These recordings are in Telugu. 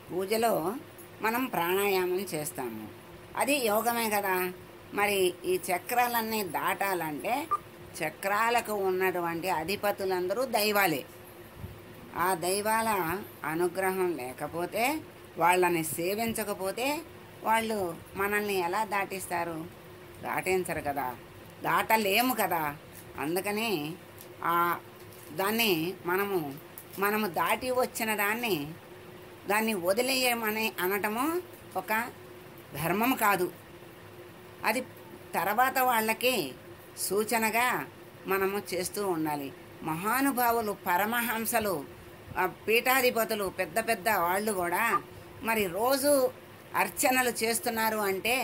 పూజలో మనం ప్రాణాయామం చేస్తాము. అది యోగమే కదా. మరి ఈ చక్రాలన్నీ దాటాలంటే చక్రాలకు ఉన్నటువంటి అధిపతులందరూ దైవాలే. ఆ దైవాల అనుగ్రహం లేకపోతే, వాళ్ళని సేవించకపోతే వాళ్ళు మనల్ని ఎలా దాటిస్తారు? దాటించరు కదా, దాటలేము కదా. అందుకని ఆ దాన్ని మనము దాటి వచ్చిన దాన్ని వదిలేయమని అనటము ఒక ధర్మం కాదు. అది తర్వాత వాళ్ళకి సూచనగా మనము చేస్తూ ఉండాలి. మహానుభావులు, పరమహంసలు, పీఠాధిపతులు, పెద్ద పెద్ద వాళ్ళు కూడా మరి రోజు అర్చనలు చేస్తున్నారు అంటే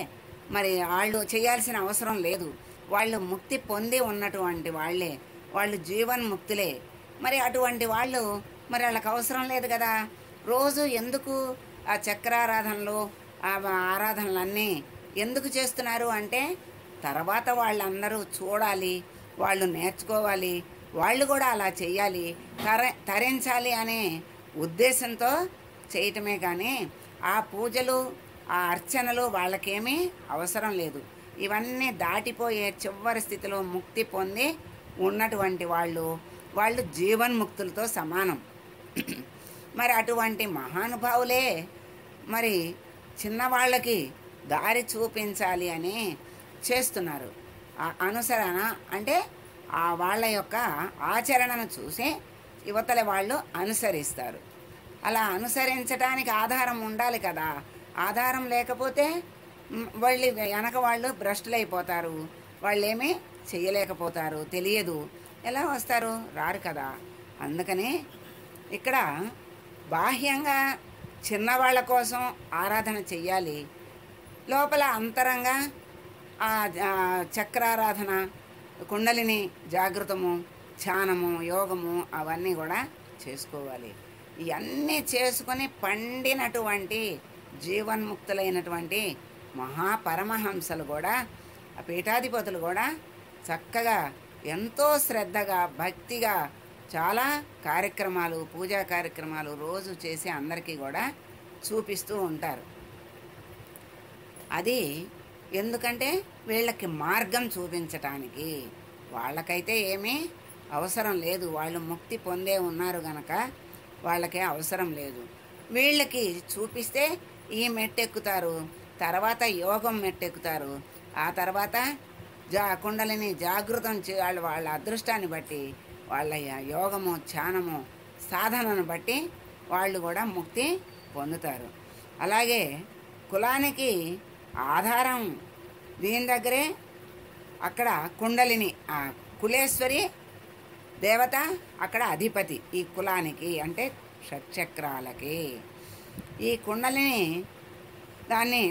మరి వాళ్ళు చేయాల్సిన అవసరం లేదు. వాళ్ళు ముక్తి పొంది ఉన్నటువంటి వాళ్ళే, వాళ్ళు జీవన్ముక్తులే. మరి అటువంటి వాళ్ళు మరి వాళ్ళకి అవసరం లేదు కదా. రోజు ఎందుకు ఆ చక్రారాధనలు, ఆ ఆరాధనలన్నీ ఎందుకు చేస్తున్నారు అంటే తర్వాత వాళ్ళందరూ చూడాలి, వాళ్ళు నేర్చుకోవాలి, వాళ్ళు కూడా అలా చేయాలి, తరించాలి అనే ఉద్దేశంతో చేయటమే. కానీ ఆ పూజలు, ఆ అర్చనలు వాళ్ళకేమీ అవసరం లేదు. ఇవన్నీ దాటిపోయే చివరి స్థితిలో ముక్తి పొంది ఉన్నటువంటి వాళ్ళు జీవన్ముక్తులతో సమానం. మరి అటువంటి మహానుభావులే మరి చిన్నవాళ్ళకి దారి చూపించాలి అని చేస్తున్నారు. ఆ అనుసరణ అంటే ఆ వాళ్ళ యొక్క ఆచరణను చూసి యువతల వాళ్ళు అనుసరిస్తారు. అలా అనుసరించడానికి ఆధారం ఉండాలి కదా. ఆధారం లేకపోతే వాళ్ళు వెనక వాళ్ళు భ్రష్టులైపోతారు, వాళ్ళేమీ చేయలేకపోతారు, తెలియదు, ఎలా వస్తారు? రారు కదా. అందుకని ఇక్కడ బాహ్యంగా చిన్నవాళ్ళ కోసం ఆరాధన చెయ్యాలి, లోపల అంతరంగా ఆ చక్రారాధన, కుండలిని జాగృతము, ధ్యానము, యోగము అవన్నీ కూడా చేసుకోవాలి. ఇవన్నీ చేసుకొని పండినటువంటి జీవన్ముక్తులైనటువంటి మహాపరమహంసలు కూడా, ఆ పీఠాధిపతులు కూడా చక్కగా ఎంతో శ్రద్ధగా భక్తిగా చాలా కార్యక్రమాలు, పూజా కార్యక్రమాలు రోజు చేసి అందరికీ కూడా చూపిస్తూ ఉంటారు. అది ఎందుకంటే వీళ్ళకి మార్గం చూపించటానికి. వాళ్ళకైతే ఏమీ అవసరం లేదు, వాళ్ళు ముక్తి పొందే ఉన్నారు గనక వాళ్ళకే అవసరం లేదు. వీళ్ళకి చూపిస్తే ఈ మెట్టెక్కుతారు, తర్వాత యోగం మెట్టెక్కుతారు, ఆ తర్వాత కుండలిని జాగృతం వాళ్ళ అదృష్టాన్ని బట్టి, వాళ్ళ యోగము, ధ్యానము, సాధనను బట్టి వాళ్ళు కూడా ముక్తి పొందుతారు. అలాగే కులానికి ఆధారం దీని దగ్గరే. అక్కడ కుండలిని, ఆ కులేశ్వరి దేవత అక్కడ అధిపతి ఈ కులానికి, అంటే షట్చక్రాలకి. ఈ కుండలిని దాన్ని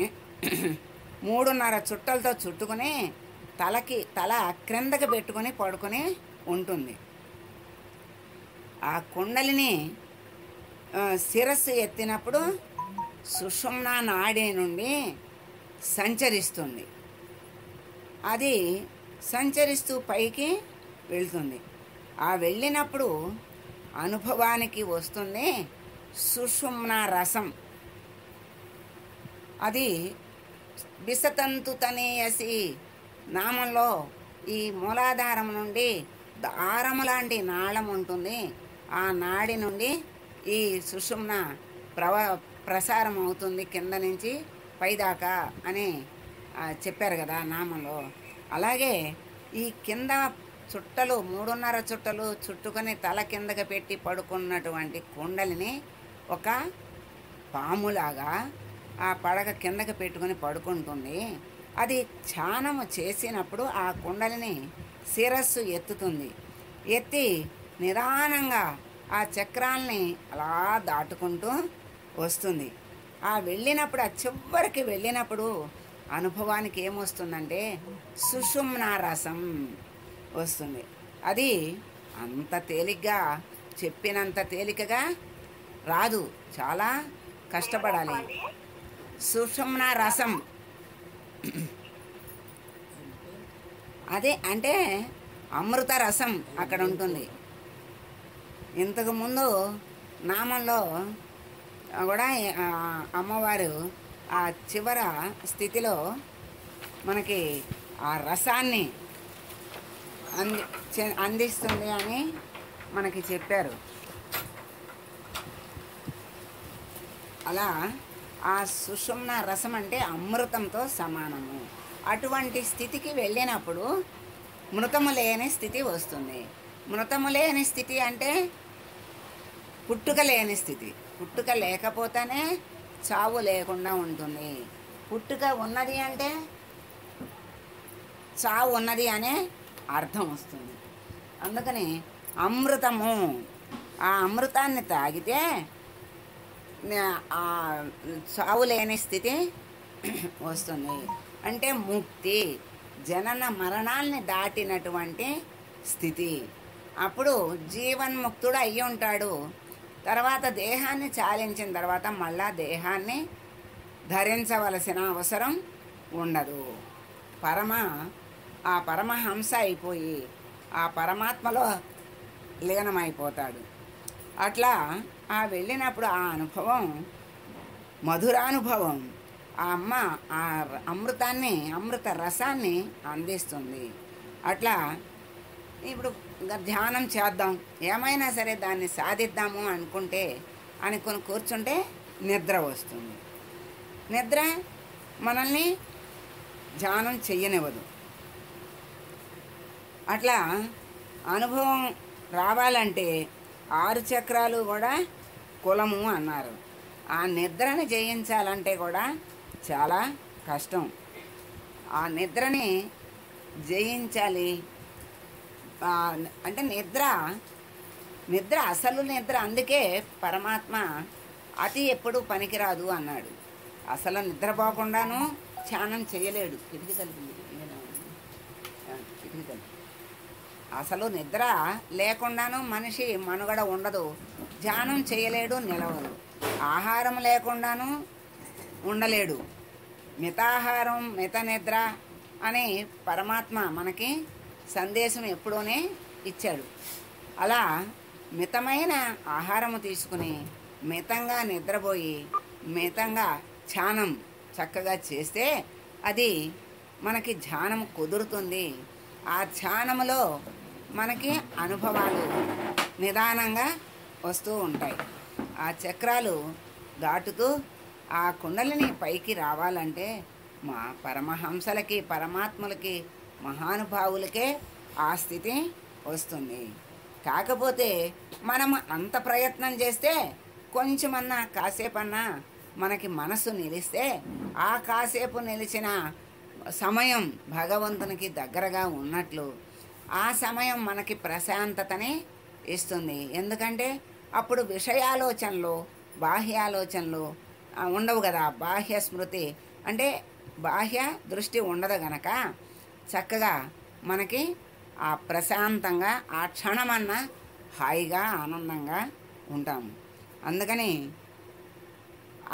3.5 చుట్టలతో చుట్టుకుని తల క్రిందకి పెట్టుకుని పడుకొని ఉంటుంది. ఆ కుండలిని శిరస్సు ఎత్తినప్పుడు సుషుమ్నా నాడి నుండి సంచరిస్తుంది. అది సంచరిస్తూ పైకి వెళ్తుంది. ఆ వెళ్ళినప్పుడు అనుభవానికి వస్తుంది సుషుమ్నా రసం. అది విసతంతు తనేయసి నామంలో ఈ మూలాధారం నుండి దారము లాంటి నాళం ఉంటుంది. ఆ నాడి నుండి ఈ సుషుమ్న ప్రసారం అవుతుంది కింద నుంచి పైదాకా అని చెప్పారు కదా నామంలో. అలాగే ఈ కింద చుట్టలు 3.5 చుట్టలు చుట్టుకొని తల కిందకి పెట్టి పడుకున్నటువంటి కుండలిని ఒక పాములాగా ఆ పడగ కిందకి పెట్టుకొని పడుకుంటుంది. అది ధ్యానము చేసినప్పుడు ఆ కుండలిని శిరస్సు ఎత్తుతుంది. ఎత్తి నిదానంగా ఆ చక్రాల్ని అలా దాటుకుంటూ వస్తుంది. ఆ వెళ్ళినప్పుడు, ఆ చివరికి వెళ్ళినప్పుడు అనుభవానికి ఏమొస్తుందంటే సుషుమ్నా రసం వస్తుంది. అది అంత తేలిగ్గా, చెప్పినంత తేలికగా రాదు, చాలా కష్టపడాలి. సుషుమ్నా రసం అదే అంటే అమృత రసం అక్కడ ఉంటుంది. ఇంతకుముందు నామంలో కూడా అమ్మవారు ఆ చివర స్థితిలో మనకి ఆ రసాన్ని అందిస్తుంది అని మనకి చెప్పారు. అలా ఆ సుషుమ్న రసం అంటే అమృతంతో సమానము. అటువంటి స్థితికి వెళ్ళినప్పుడు మృతము లేని స్థితి వస్తుంది. మృతము లేని స్థితి అంటే పుట్టుక లేని స్థితి. పుట్టుక లేకపోతేనే చావు లేకుండా ఉంటుంది. పుట్టుక ఉన్నది అంటే చావు ఉన్నది అనే అర్థం వస్తుంది. అందుకని అమృతము, ఆ అమృతాన్ని తాగితే చావు లేని స్థితి వస్తుంది. అంటే ముక్తి, జనన మరణాల్ని దాటినటువంటి స్థితి. అప్పుడు జీవన్ముక్తుడు అయ్యి ఉంటాడు. తర్వాత దేహాన్ని చాలించిన తర్వాత మళ్ళా దేహాన్ని ధరించవలసిన అవసరం ఉండదు. ఆ పరమహంస అయిపోయి ఆ పరమాత్మలో లీనమైపోతాడు. అట్లా ఆ వెళ్ళినప్పుడు ఆ అనుభవం మధురానుభవం. ఆ అమ్మ ఆ అమృత రసాన్ని అందిస్తుంది. అట్లా ఇప్పుడు ధ్యానం చేద్దాం, ఏమైనా సరే దాన్ని సాధిద్దాము అనుకుని కూర్చుంటే నిద్ర వస్తుంది. నిద్ర మనల్ని ధ్యానం చెయ్యనివ్వదు. అట్లా అనుభవం రావాలంటే 6 చక్రాలు కూడా కులము అన్నారు. ఆ నిద్రని జయించాలంటే కూడా చాలా కష్టం. ఆ నిద్రని జయించాలి అంటే నిద్ర అసలు నిద్ర. అందుకే పరమాత్మ అతి ఎప్పుడు పనికిరాదు అన్నాడు. అసలు నిద్రపోకుండాను ధ్యానం చేయలేడు. కిటికీ అసలు నిద్ర లేకుండాను మనిషి మనుగడ ఉండదు. ధ్యానం చేయలేడు, నిలవదు. ఆహారం లేకుండాను ఉండలేడు. మితాహారం మిత నిద్ర అని పరమాత్మ మనకి సందేశం ఎప్పుడోనే ఇచ్చాడు. అలా మితమైన ఆహారము తీసుకుని మితంగా నిద్రపోయి మితంగా ధ్యానం చక్కగా చేస్తే అది మనకి ధ్యానం కుదురుతుంది. ఆ ధ్యానములో మనకి అనుభవాలు నిదానంగా వస్తూ ఉంటాయి. ఆ చక్రాలు దాటుతూ ఆ కుండలిని పైకి రావాలంటే మా పరమహంసలకి, పరమాత్మలకి, మహానుభావులకే ఆ స్థితి వస్తుంది. కాకపోతే మనం అంత ప్రయత్నం చేస్తే కొంచెమన్నా కాసేపన్నా మనకి మనసు నిలిస్తే ఆ కాసేపు నిలిచిన సమయం భగవంతునికి దగ్గరగా ఉన్నట్లు ఆ సమయం మనకి ప్రశాంతతని ఇస్తుంది. ఎందుకంటే అప్పుడు విషయాలోచనలు బాహ్యాలోచనలు ఉండవు కదా. బాహ్య స్మృతి అంటే బాహ్య దృష్టి ఉండదు గనక చక్కగా మనకి ఆ ప్రశాంతంగా ఆ క్షణమన్నా హాయిగా ఆనందంగా ఉంటాము. అందుకని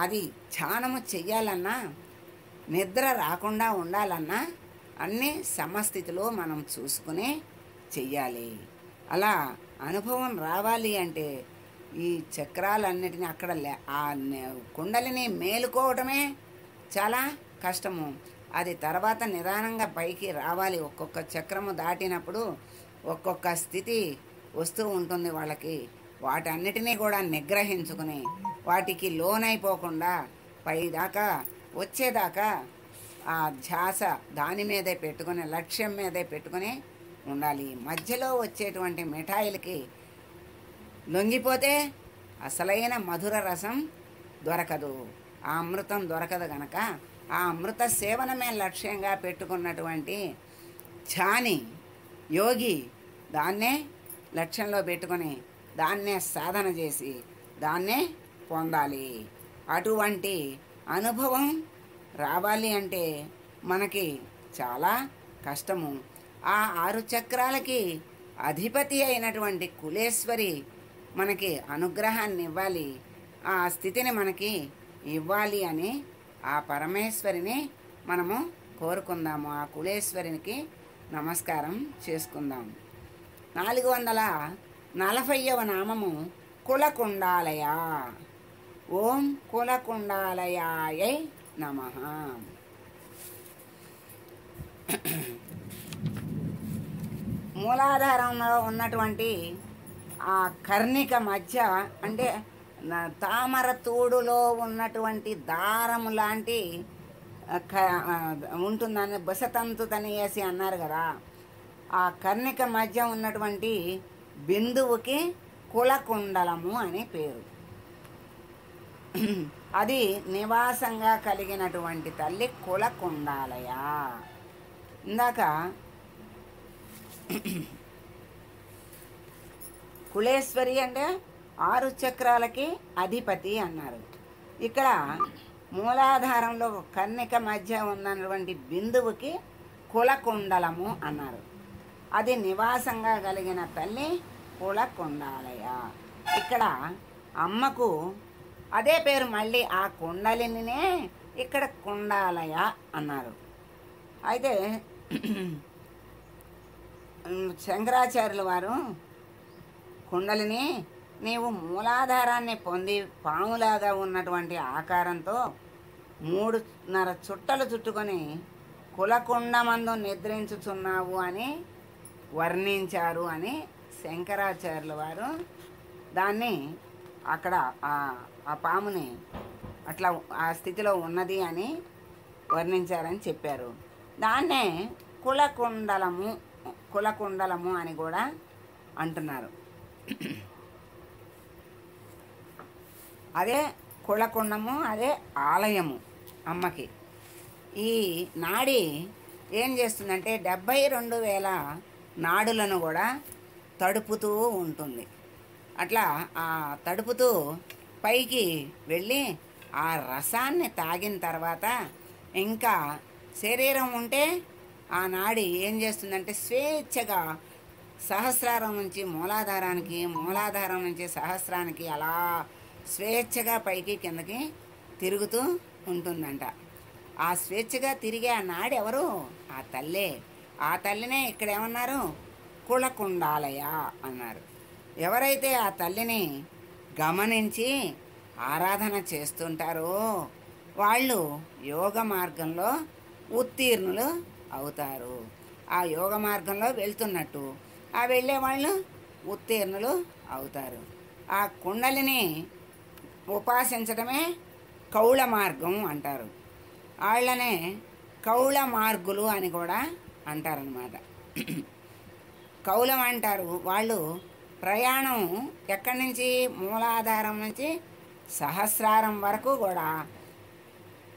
అది ధ్యానము చెయ్యాలన్నా నిద్ర రాకుండా ఉండాలన్నా అన్ని సమస్థితిలో మనం చూసుకుని చెయ్యాలి. అలా అనుభవం రావాలి అంటే ఈ చక్రాలన్నిటిని అక్కడ ఆ కుండలిని మేలుకోవడమే చాలా కష్టము. అది తర్వాత నిదానంగా పైకి రావాలి. ఒక్కొక్క చక్రము దాటినప్పుడు ఒక్కొక్క స్థితి వస్తూ ఉంటుంది వాళ్ళకి. వాటన్నిటినీ కూడా నిగ్రహించుకుని వాటికి లోనైపోకుండా పైదాకా వచ్చేదాకా ఆ ధ్యాస దాని మీదే పెట్టుకుని లక్ష్యం మీదే పెట్టుకుని ఉండాలి. మధ్యలో వచ్చేటువంటి మిఠాయిలకి లొంగిపోతే అసలైన మధుర రసం దొరకదు, ఆ అమృతం దొరకదు గనక ఆ అమృత సేవనమే లక్ష్యంగా పెట్టుకున్నటువంటి ధ్యాని యోగి దాన్నే లక్ష్యంలో పెట్టుకొని దాన్నే సాధన చేసి దాన్నే పొందాలి. అటువంటి అనుభవం రావాలి అంటే మనకి చాలా కష్టము. ఆ 6 చక్రాలకి అధిపతి అయినటువంటి కులేశ్వరి మనకి అనుగ్రహాన్ని ఇవ్వాలి, ఆ స్థితిని మనకి ఇవ్వాలి అని ఆ పరమేశ్వరిని మనము కోరుకుందాము. ఆ కులేశ్వరికి నమస్కారం చేసుకుందాం. 440వ నామము కులకుండాలయ. ఓం కులకుండాలయాయై నమః. మూలాధారంలో ఉన్నటువంటి ఆ కర్ణిక మధ్య అంటే తామర తూడులో ఉన్నటువంటి దారము లాంటి ఉంటుందని బసతంతు తనియేసి అన్నారు కదా. ఆ కర్ణిక మధ్య ఉన్నటువంటి బిందువుకి కులకుండలము అని పేరు. అది నివాసంగా కలిగినటువంటి తల్లి కులకుండాలయ. ఇందాక కులేశ్వరి అంటే 6 చక్రాలకి అధిపతి అన్నారు. ఇక్కడ మూలాధారంలో కన్నిక మధ్య ఉన్నటువంటి బిందువుకి కులకుండలము అన్నారు. అది నివాసంగా కలిగిన తల్లి కులకుండాలయ. ఇక్కడ అమ్మకు అదే పేరు, మళ్ళీ ఆ కుండలినినే ఇక్కడ కుండాలయ అన్నారు. అయితే శంకరాచార్యుల వారు కుండలిని నీవు మూలాధారాన్ని పొంది పాములాగా ఉన్నటువంటి ఆకారంతో 3.5 చుట్టలు చుట్టుకొని కులకుండమందు నిద్రించుచున్నావు అని వర్ణించారు అని శంకరాచార్యుల వారు దాన్ని అక్కడ ఆ పాముని అట్లా ఆ స్థితిలో ఉన్నది అని వర్ణించారని చెప్పారు. దాన్నే కులకుండలము అని కూడా అంటున్నారు. అదే కులకుండము, అదే ఆలయము అమ్మకి. ఈ నాడి ఏం చేస్తుందంటే 72,000 నాడులను కూడా తడుపుతూ ఉంటుంది. అట్లా ఆ తడుపుతూ పైకి వెళ్ళి ఆ రసాన్ని తాగిన తర్వాత ఇంకా శరీరం ఉంటే ఆ నాడి ఏం చేస్తుందంటే స్వేచ్ఛగా సహస్రారం నుంచి మూలాధారానికి, మూలాధారం నుంచి సహస్రానికి అలా స్వేచ్ఛగా పైకి కిందకి తిరుగుతూ ఉంటుందంట. ఆ స్వేచ్ఛగా తిరిగే ఆ నాడి ఎవరు? ఆ తల్లే. ఆ తల్లినే ఇక్కడ ఏమన్నారు? కులకుండాలయ అన్నారు. ఎవరైతే ఆ తల్లిని గమనించి ఆరాధన చేస్తుంటారో వాళ్ళు యోగ మార్గంలో ఉత్తీర్ణులు అవుతారు. ఆ యోగ మార్గంలో వెళ్తున్నట్టు ఆ వెళ్ళే వాళ్ళు ఉత్తీర్ణులు అవుతారు. ఆ కుండలిని ఉపాసించడమే కౌళ మార్గం అంటారు. వాళ్ళనే కౌళ మార్గులు అని కూడా అంటారనమాట. కౌలం అంటారు. వాళ్ళు ప్రయాణం ఎక్కడి నుంచి? మూలాధారం నుంచి సహస్రారం వరకు కూడా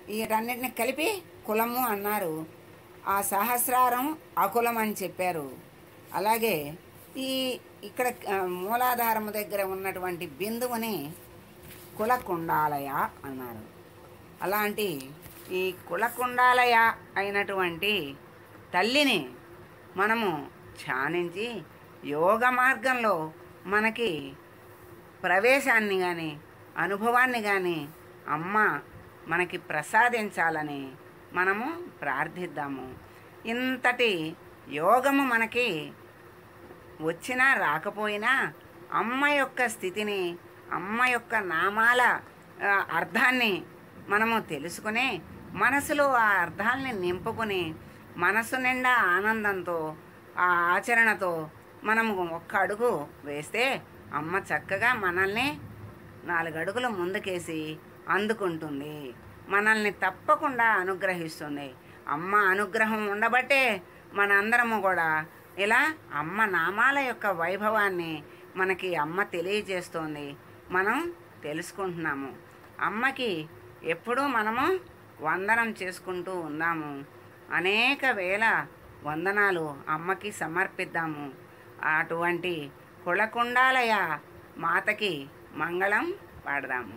వీటన్నిటిని కలిపి కులము అన్నారు. ఆ సహస్రారం అకులం అని చెప్పారు. అలాగే ఇక్కడ మూలాధారం దగ్గర ఉన్నటువంటి బిందువుని కులకుండాలయ అన్నారు. అలాంటి ఈ కులకుండాలయ అయినటువంటి తల్లిని మనము ధ్యానించి యోగ మార్గంలో మనకి ప్రవేశాన్ని కానీ అనుభవాన్ని కానీ అమ్మ మనకి ప్రసాదించాలని మనము ప్రార్థిద్దాము. ఇంతటి యోగము మనకి వచ్చినా రాకపోయినా అమ్మ యొక్క స్థితిని, అమ్మ యొక్క నామాల అర్థాన్ని మనము తెలుసుకుని మనసులో ఆ అర్థాలని నింపుకొని మనసు నిండా ఆనందంతో ఆ ఆచరణతో మనము ఒక్క అడుగు వేస్తే అమ్మ చక్కగా మనల్ని 4 అడుగులు ముందుకేసి అందుకుంటుంది. మనల్ని తప్పకుండా అనుగ్రహిస్తుంది. అమ్మ అనుగ్రహం ఉండబట్టే మనందరము కూడా ఇలా అమ్మ నామాల యొక్క వైభవాన్ని మనకి అమ్మ తెలియజేస్తోంది. మనం తెలుసుకుంటున్నాము. అమ్మకి ఎప్పుడూ మనము వందనం చేసుకుంటూ ఉందాము. అనేక వేల వందనాలు అమ్మకి సమర్పిద్దాము. అటువంటి కులకుండాలయ మాతకి మంగళం పాడదాము.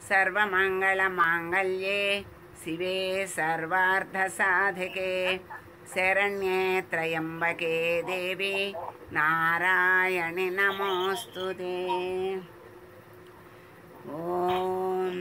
సర్వమంగళ మాంగళ్యే శివే సర్వార్థ సాధికే శరణ్యే త్రయంబకే దేవి నారాయణి నమోస్తుతే. ఓం